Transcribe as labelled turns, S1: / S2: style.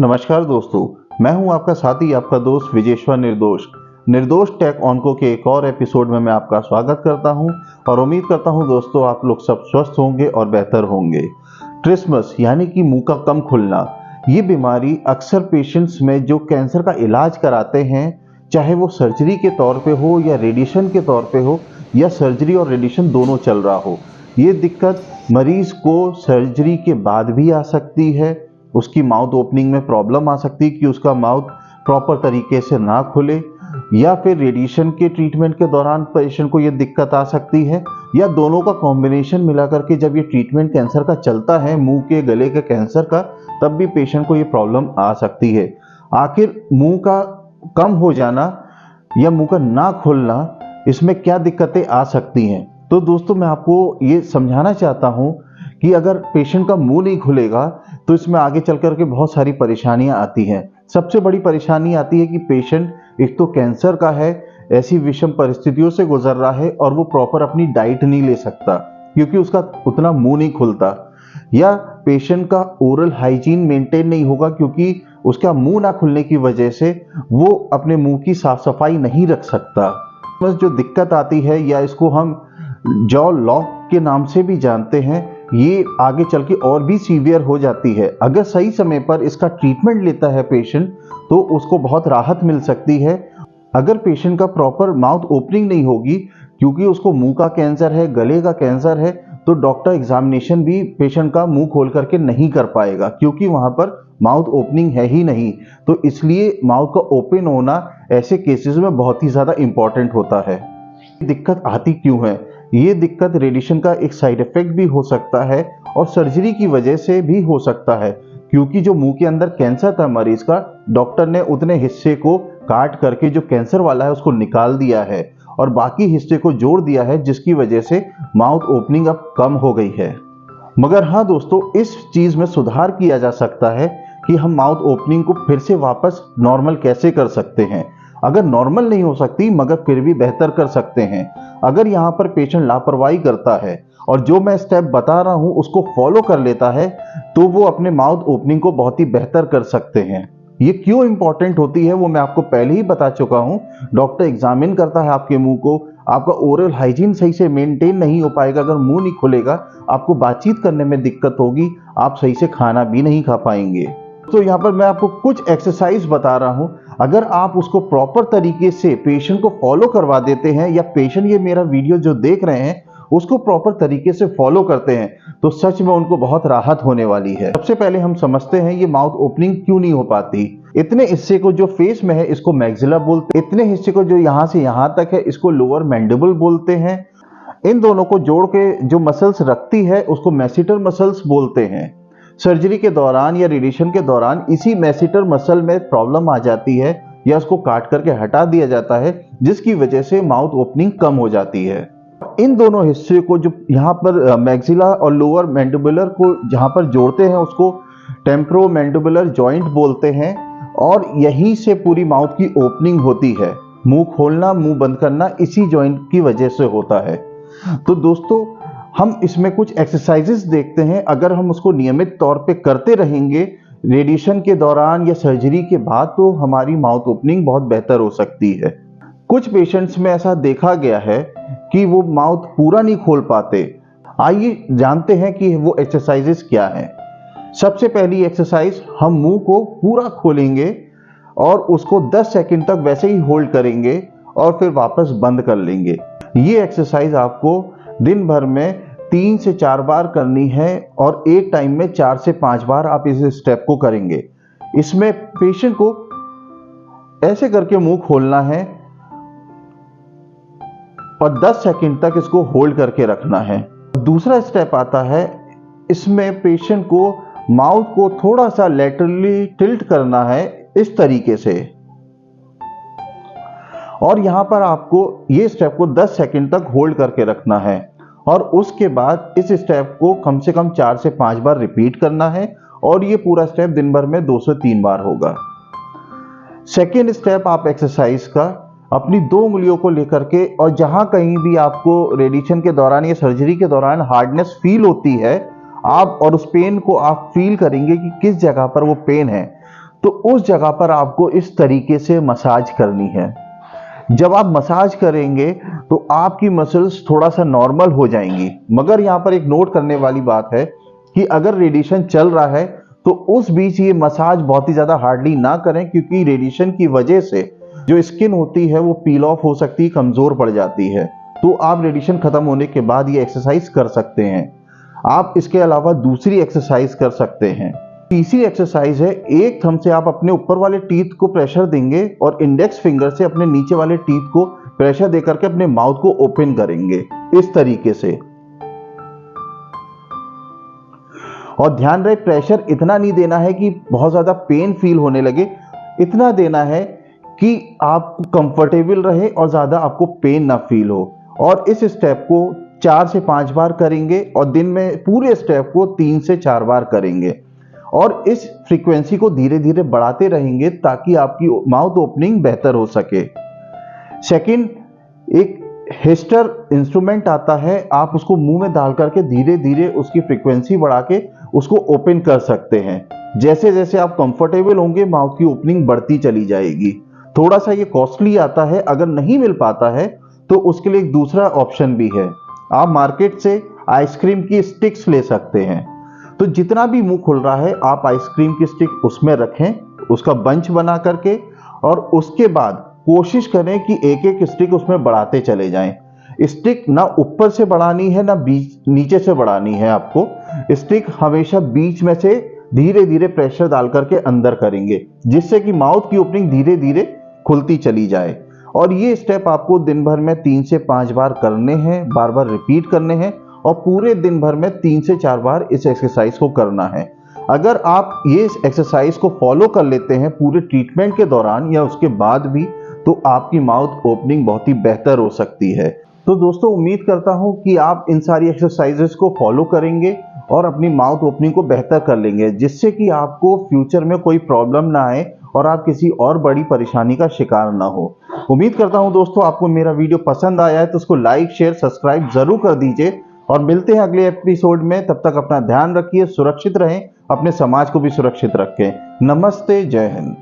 S1: नमस्कार दोस्तों, मैं हूं आपका साथी, आपका दोस्त विजेश्वर निर्दोष। निर्दोष टेक ऑनको के एक और एपिसोड में मैं आपका स्वागत करता हूं और उम्मीद करता हूं दोस्तों आप लोग सब स्वस्थ होंगे और बेहतर होंगे। ट्रिस्मस यानी कि मुंह का कम खुलना, ये बीमारी अक्सर पेशेंट्स में जो कैंसर का इलाज कराते हैं, चाहे वो सर्जरी के तौर पे हो या रेडिएशन के तौर पे हो या सर्जरी और रेडिएशन दोनों चल रहा हो, ये दिक्कत मरीज को सर्जरी के बाद भी आ सकती है। उसकी माउथ ओपनिंग में प्रॉब्लम आ सकती है कि उसका माउथ प्रॉपर तरीके से ना खुले, या फिर रेडिएशन के ट्रीटमेंट के दौरान पेशेंट को ये दिक्कत आ सकती है, या दोनों का कॉम्बिनेशन मिला करके जब ये ट्रीटमेंट कैंसर का चलता है, मुंह के गले के कैंसर का, तब भी पेशेंट को ये प्रॉब्लम आ सकती है। आखिर मुंह का कम हो जाना या मुंह का ना खुलना, इसमें क्या दिक्कतें आ सकती हैं? तो दोस्तों मैं आपको ये समझाना चाहता हूँ कि अगर पेशेंट का मुंह नहीं खुलेगा तो इसमें आगे चल करके बहुत सारी परेशानियां आती हैं। सबसे बड़ी परेशानी आती है कि पेशेंट एक तो कैंसर का है, ऐसी विषम परिस्थितियों से गुजर रहा है और वो प्रॉपर अपनी डाइट नहीं ले सकता क्योंकि उसका उतना मुंह नहीं खुलता, या पेशेंट का ओरल हाइजीन मेंटेन नहीं होगा क्योंकि उसका मुंह ना खुलने की वजह से वो अपने मुंह की साफ सफाई नहीं रख सकता। बस जो दिक्कत आती है, या इसको हम जॉ लॉक के नाम से भी जानते हैं, ये आगे चल के और भी सीवियर हो जाती है। अगर सही समय पर इसका ट्रीटमेंट लेता है पेशेंट तो उसको बहुत राहत मिल सकती है। अगर पेशेंट का प्रॉपर माउथ ओपनिंग नहीं होगी क्योंकि उसको मुंह का कैंसर है, गले का कैंसर है, तो डॉक्टर एग्जामिनेशन भी पेशेंट का मुंह खोल करके नहीं कर पाएगा क्योंकि वहां पर माउथ ओपनिंग है ही नहीं। तो इसलिए माउथ का ओपन होना ऐसे केसेस में बहुत ही ज्यादा इंपॉर्टेंट होता है। दिक्कत आती क्यों है? ये दिक्कत रेडिएशन का एक साइड इफेक्ट भी हो सकता है और सर्जरी की वजह से भी हो सकता है क्योंकि जो मुंह के अंदर कैंसर था मरीज का, डॉक्टर ने उतने हिस्से को काट करके जो कैंसर वाला है उसको निकाल दिया है और बाकी हिस्से को जोड़ दिया है, जिसकी वजह से माउथ ओपनिंग अब कम हो गई है। मगर हाँ दोस्तों, इस चीज में सुधार किया जा सकता है कि हम माउथ ओपनिंग को फिर से वापस नॉर्मल कैसे कर सकते हैं। अगर नॉर्मल नहीं हो सकती मगर फिर भी बेहतर कर सकते हैं। अगर यहाँ पर पेशेंट लापरवाही करता है और जो मैं स्टेप बता रहा हूँ उसको फॉलो कर लेता है तो वो अपने माउथ ओपनिंग को बहुत ही बेहतर कर सकते हैं। ये क्यों इंपॉर्टेंट होती है वो मैं आपको पहले ही बता चुका हूँ। डॉक्टर एग्जामिन करता है आपके मुंह को, आपका ओरल हाइजीन सही से मेंटेन नहीं हो पाएगा। अगर मुंह नहीं खुलेगा आपको बातचीत करने में दिक्कत होगी, आप सही से खाना भी नहीं खा पाएंगे। तो यहाँ पर मैं आपको कुछ एक्सरसाइज बता रहा हूँ, अगर आप उसको प्रॉपर तरीके से पेशेंट को फॉलो करवा देते हैं, या पेशेंट ये मेरा वीडियो जो देख रहे हैं उसको प्रॉपर तरीके से फॉलो करते हैं, तो सच में उनको बहुत राहत होने वाली है। सबसे पहले हम समझते हैं ये माउथ ओपनिंग क्यों नहीं हो पाती। इतने हिस्से को जो फेस में है इसको मैक्सिला बोलते हैं, इतने हिस्से को जो यहाँ से यहाँ तक है इसको लोअर मैंडिबल बोलते हैं, इन दोनों को जोड़ के जो मसल्स रखती है उसको मैसेटर मसल्स बोलते हैं। सर्जरी के दौरान या रेडिएशन के दौरान इसी मैसेटर मसल में प्रॉब्लम आ जाती है या उसको काट करके हटा दिया जाता है, जिसकी वजह से माउथ ओपनिंग कम हो जाती है। इन दोनों हिस्से को जो यहाँ पर मैक्सिला और लोअर मैंडिबुलर को जहाँ पर जोड़ते हैं उसको टेम्पोरो मैंडिबुलर जॉइंट बोलते हैं, और यहीं से पूरी माउथ की ओपनिंग होती है। मुंह खोलना, मुंह बंद करना इसी जॉइंट की वजह से होता है। तो दोस्तों हम इसमें कुछ एक्सरसाइजेस देखते हैं, अगर हम उसको नियमित तौर पे करते रहेंगे रेडिएशन के दौरान या सर्जरी के बाद, तो हमारी माउथ ओपनिंग बहुत बेहतर हो सकती है। कुछ पेशेंट्स में ऐसा देखा गया है कि वो माउथ पूरा नहीं खोल पाते। आइए जानते हैं कि वो एक्सरसाइजेस क्या हैं। सबसे पहली एक्सरसाइज, हम मुंह को पूरा खोलेंगे और उसको 10 सेकंड तक वैसे ही होल्ड करेंगे और फिर वापस बंद कर लेंगे। ये एक्सरसाइज आपको दिन भर में 3 से 4 बार करनी है और एक टाइम में 4 से 5 बार आप इस स्टेप को करेंगे। इसमें पेशेंट को ऐसे करके मुंह खोलना है और 10 सेकंड तक इसको होल्ड करके रखना है। दूसरा स्टेप आता है, इसमें पेशेंट को माउथ को थोड़ा सा लैटरली टिल्ट करना है इस तरीके से, और यहां पर आपको ये स्टेप को 10 सेकंड तक होल्ड करके रखना है और उसके बाद इस स्टेप को कम से कम 4 से 5 बार रिपीट करना है, और ये पूरा स्टेप दिन भर में 2 से 3 बार होगा। सेकेंड स्टेप आप एक्सरसाइज का अपनी 2 उंगलियों को लेकर के, और जहां कहीं भी आपको रेडिएशन के दौरान या सर्जरी के दौरान हार्डनेस फील होती है, आप और उस पेन को आप फील करेंगे कि किस जगह पर वो पेन है, तो उस जगह पर आपको इस तरीके से मसाज करनी है। जब आप मसाज करेंगे तो आपकी मसल्स थोड़ा सा नॉर्मल हो जाएंगी। मगर यहाँ पर एक नोट करने वाली बात है कि अगर रेडिएशन चल रहा है तो उस बीच ये मसाज बहुत ही ज़्यादा हार्डली ना करें, क्योंकि रेडिएशन की वजह से जो स्किन होती है वो पील ऑफ हो सकती है, कमज़ोर पड़ जाती है। तो आप रेडिएशन ख़त्म होने के बाद ये एक्सरसाइज कर सकते हैं। आप इसके अलावा दूसरी एक्सरसाइज कर सकते हैं। तीसरी एक्सरसाइज है, एक थंब से आप अपने ऊपर वाले टीथ को प्रेशर देंगे और इंडेक्स फिंगर से अपने नीचे वाले टीथ को प्रेशर देकर के अपने माउथ को ओपन करेंगे इस तरीके से। और ध्यान रहे, प्रेशर इतना नहीं देना है कि बहुत ज्यादा पेन फील होने लगे, इतना देना है कि आप कंफर्टेबल रहे और ज्यादा आपको पेन ना फील हो। और इस स्टेप को 4 से 5 बार करेंगे और दिन में पूरे स्टेप को 3 से 4 बार करेंगे। और इस फ्रीक्वेंसी को धीरे धीरे बढ़ाते रहेंगे ताकि आपकी माउथ ओपनिंग बेहतर हो सके। सेकंड, एक हिस्टर इंस्ट्रूमेंट आता है, आप उसको मुंह में डाल करके धीरे धीरे उसकी फ्रीक्वेंसी बढ़ा के उसको ओपन कर सकते हैं। जैसे जैसे आप कंफर्टेबल होंगे माउथ की ओपनिंग बढ़ती चली जाएगी। थोड़ा सा ये कॉस्टली आता है, अगर नहीं मिल पाता है तो उसके लिए एक दूसरा ऑप्शन भी है, आप मार्केट से आइसक्रीम की स्टिक्स ले सकते हैं। तो जितना भी मुंह खुल रहा है आप आइसक्रीम की स्टिक उसमें रखें, उसका बंच बना करके, और उसके बाद कोशिश करें कि एक एक स्टिक उसमें बढ़ाते चले जाएं। स्टिक ना ऊपर से बढ़ानी है ना बीच नीचे से बढ़ानी है, आपको स्टिक हमेशा बीच में से धीरे धीरे प्रेशर डाल करके अंदर करेंगे, जिससे कि माउथ की ओपनिंग धीरे धीरे खुलती चली जाए। और ये स्टेप आपको दिन भर में 3 से 5 बार करने हैं, बार बार रिपीट करने हैं, और पूरे दिन भर में 3 से 4 बार इस एक्सरसाइज को करना है। अगर आप ये एक्सरसाइज को फॉलो कर लेते हैं पूरे ट्रीटमेंट के दौरान या उसके बाद भी, तो आपकी माउथ ओपनिंग बहुत ही बेहतर हो सकती है। तो दोस्तों, उम्मीद करता हूं कि आप इन सारी एक्सरसाइजेस को फॉलो करेंगे और अपनी माउथ ओपनिंग को बेहतर कर लेंगे, जिससे कि आपको फ्यूचर में कोई प्रॉब्लम ना आए और आप किसी और बड़ी परेशानी का शिकार ना हो। उम्मीद करता हूं दोस्तों आपको मेरा वीडियो पसंद आया है, तो उसको लाइक शेयर सब्सक्राइब जरूर कर दीजिए और मिलते हैं अगले एपिसोड में। तब तक अपना ध्यान रखिए, सुरक्षित रहें, अपने समाज को भी सुरक्षित रखें। नमस्ते, जय हिंद।